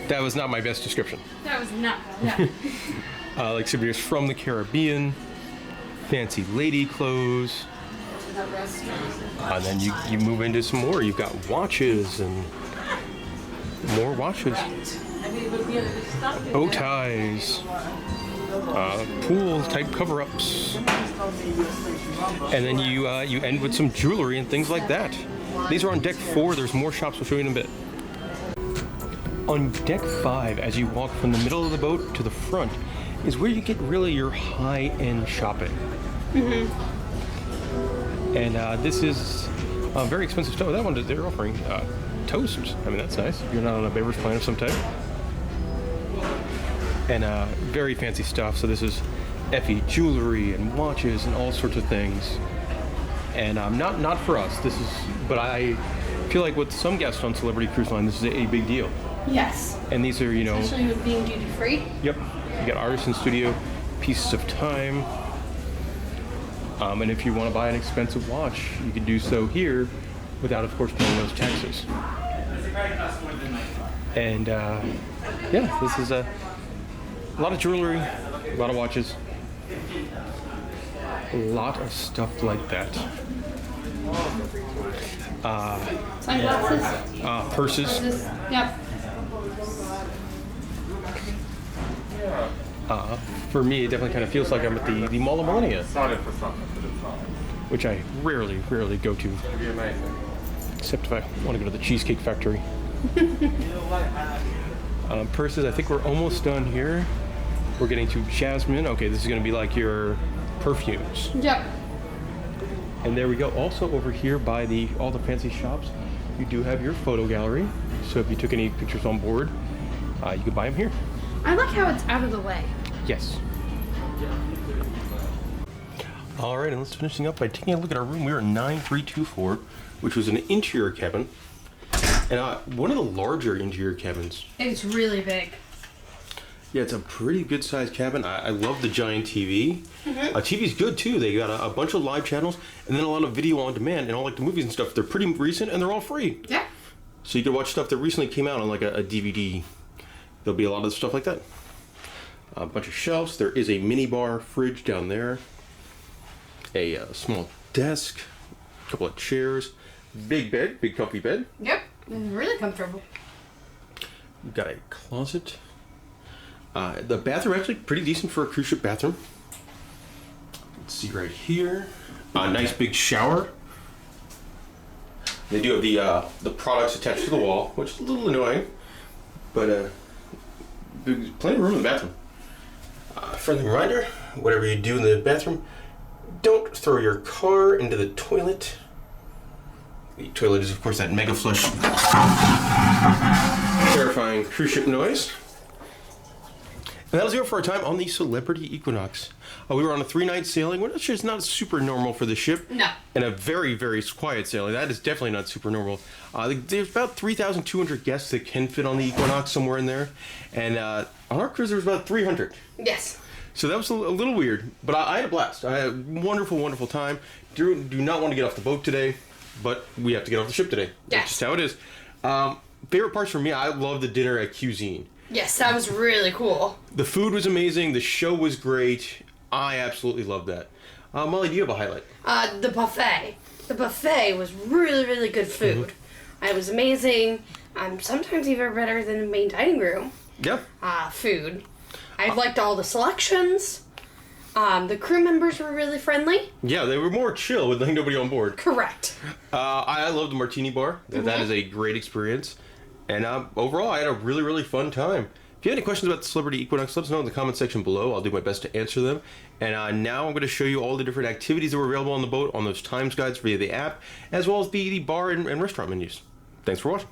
That was not my best description. That was not. Yeah. Like souvenirs from the Caribbean, fancy lady clothes. And then you move into some more. You've got watches and more watches. Bow ties. Pool type cover-ups. And then you end with some jewelry and things like that. These are on deck 4. There's more shops we'll show you in a bit. On deck 5, as you walk from the middle of the boat to the front, is where you get really your high-end shopping. And this is very expensive stuff. That one they're offering toast. I mean, that's nice. If you're not on a beverage plan of some type. And very fancy stuff. So this is Effie jewelry and watches and all sorts of things. And not for us. But I feel like with some guests on Celebrity Cruise Line, this is a big deal. Yes. And these are, especially with being duty free. Yep. You got Artisan Studio, Pieces of Time. And if you want to buy an expensive watch, you can do so here without, of course, paying those taxes. And yeah, this is a lot of jewelry, a lot of watches, a lot of stuff like that. Sunglasses. Purses. Yep. For me, it definitely kind of feels like I'm at the Mall of Millennia, which I rarely go to, except if I want to go to the Cheesecake Factory. Purses, I think we're almost done here. We're getting to Jasmine. Okay, this is going to be like your perfumes. Yep. And there we go. Also over here by all the fancy shops, you do have your photo gallery. So if you took any pictures on board, you can buy them here. I like how it's out of the way. Yes. All right, and let's finishing up by taking a look at our room. We were in 9324, which was an interior cabin, and one of the larger interior cabins. It's really big. Yeah, it's a pretty good sized cabin. I love the giant TV. TV's good too. They got a bunch of live channels and then a lot of video on demand, and all like the movies and stuff. They're pretty recent and they're all free. Yeah. So you can watch stuff that recently came out on like a DVD. There'll be a lot of stuff like that. A bunch of shelves. There is a mini bar fridge down there. A small desk. A couple of chairs. Big bed. Big comfy bed. Yep. It's really comfortable. We've got a closet. The bathroom actually pretty decent for a cruise ship bathroom. Let's see right here. Nice big shower. They do have the products attached to the wall, which is a little annoying, but plenty of room in the bathroom. Friendly reminder: whatever you do in the bathroom, don't throw your car into the toilet. The toilet is, of course, that mega flush, terrifying cruise ship noise. And that'll do it for our time on the Celebrity Equinox. We were on a 3-night sailing, which is not super normal for the ship. No. And a very, very quiet sailing. That is definitely not super normal. There's about 3,200 guests that can fit on the Equinox, somewhere in there. And on our cruise, there was about 300. Yes. So that was a little weird, but I had a blast. I had a wonderful, wonderful time. Do not want to get off the boat today, but we have to get off the ship today. Yes. That's just how it is. Favorite parts for me, I love the dinner at Cuisine. Yes, that was really cool. The food was amazing. The show was great. I absolutely loved that. Molly, do you have a highlight? The buffet. The buffet was really, really good food. It was amazing. Sometimes even better than the main dining room. Yeah. Food. I liked all the selections. The crew members were really friendly. Yeah, they were more chill with like nobody on board. Correct. I love the martini bar. That is a great experience. And overall, I had a really, really fun time. If you have any questions about the Celebrity Equinox, let us know in the comment section below. I'll do my best to answer them. And now I'm going to show you all the different activities that were available on the boat on those times guides via the app, as well as the bar and restaurant menus. Thanks for watching.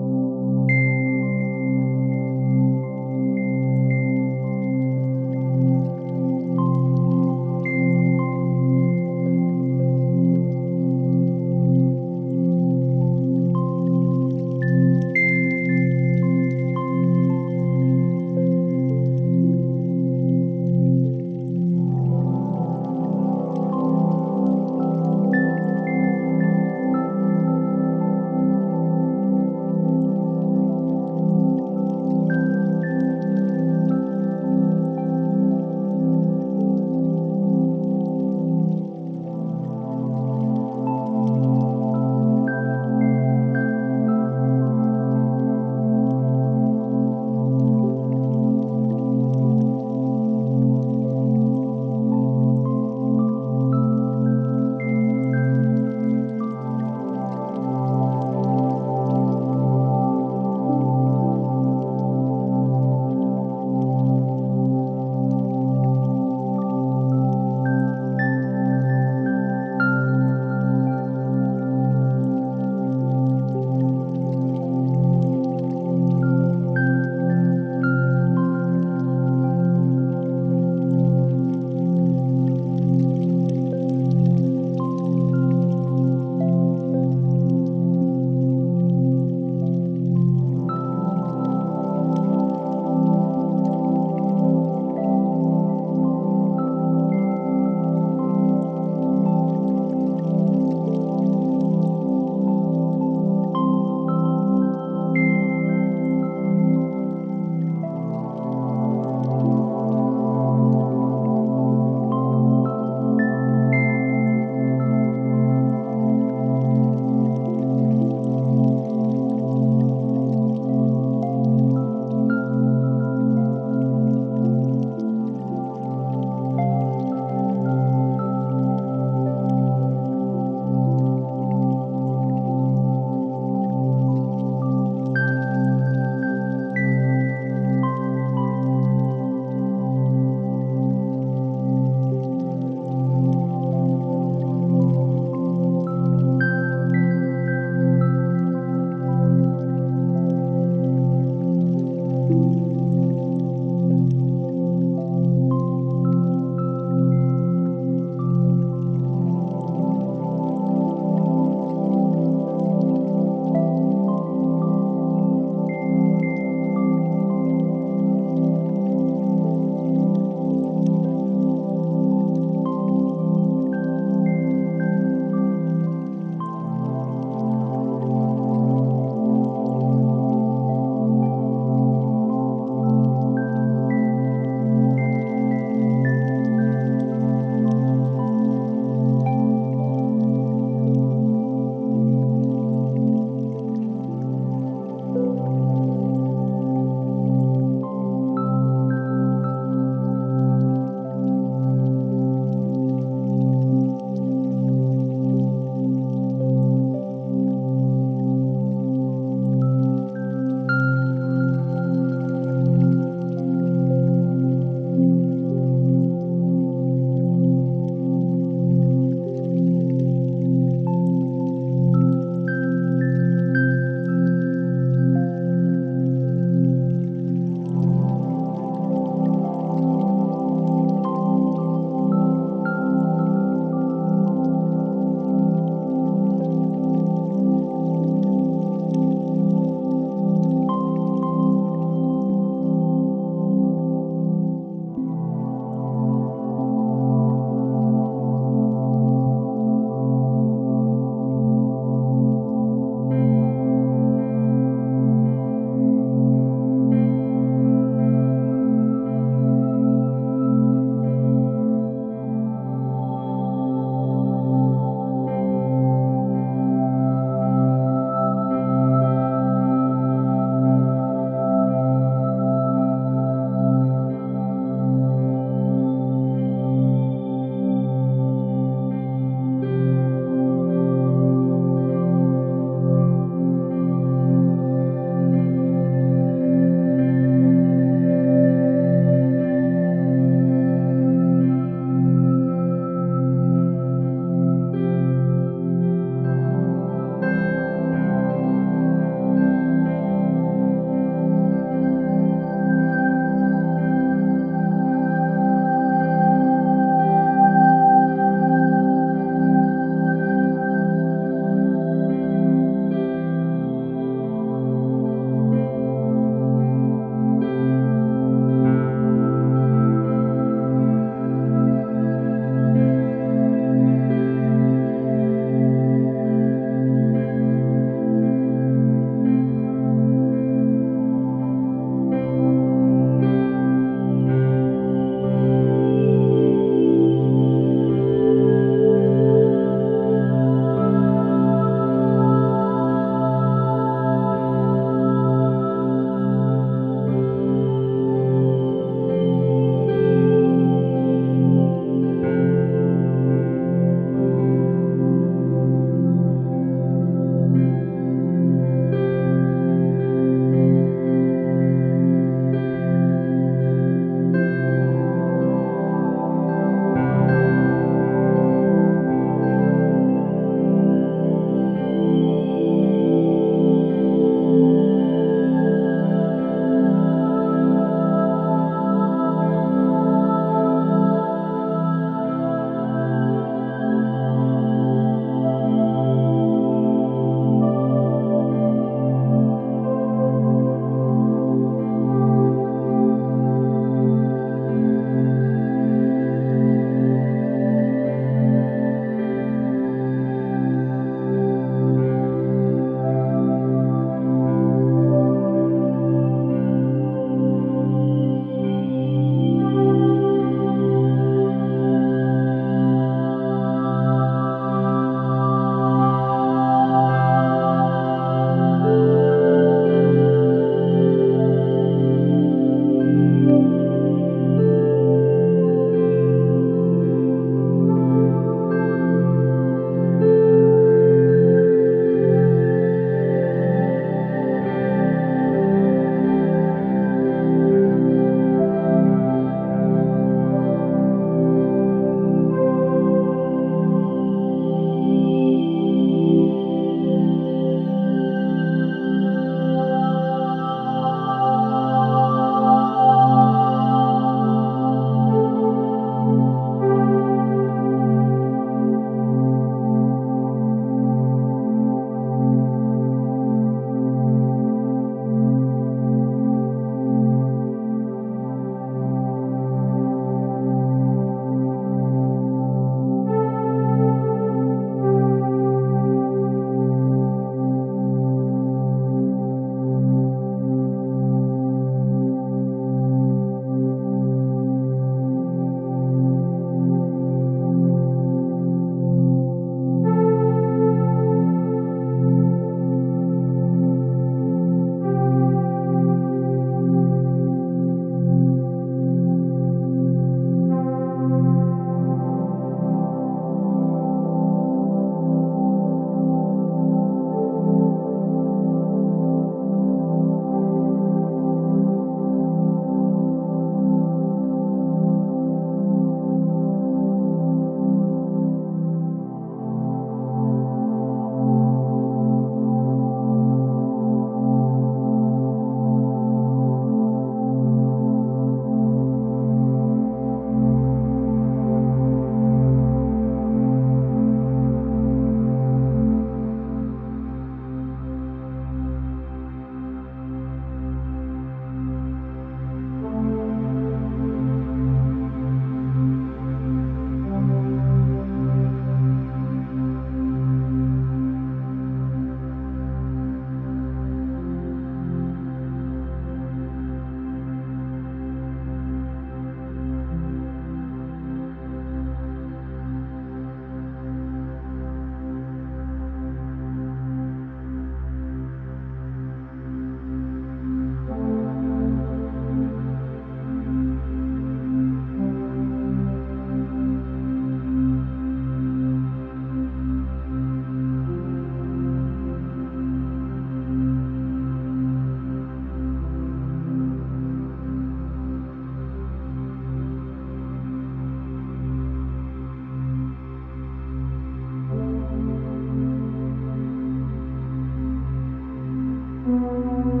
you.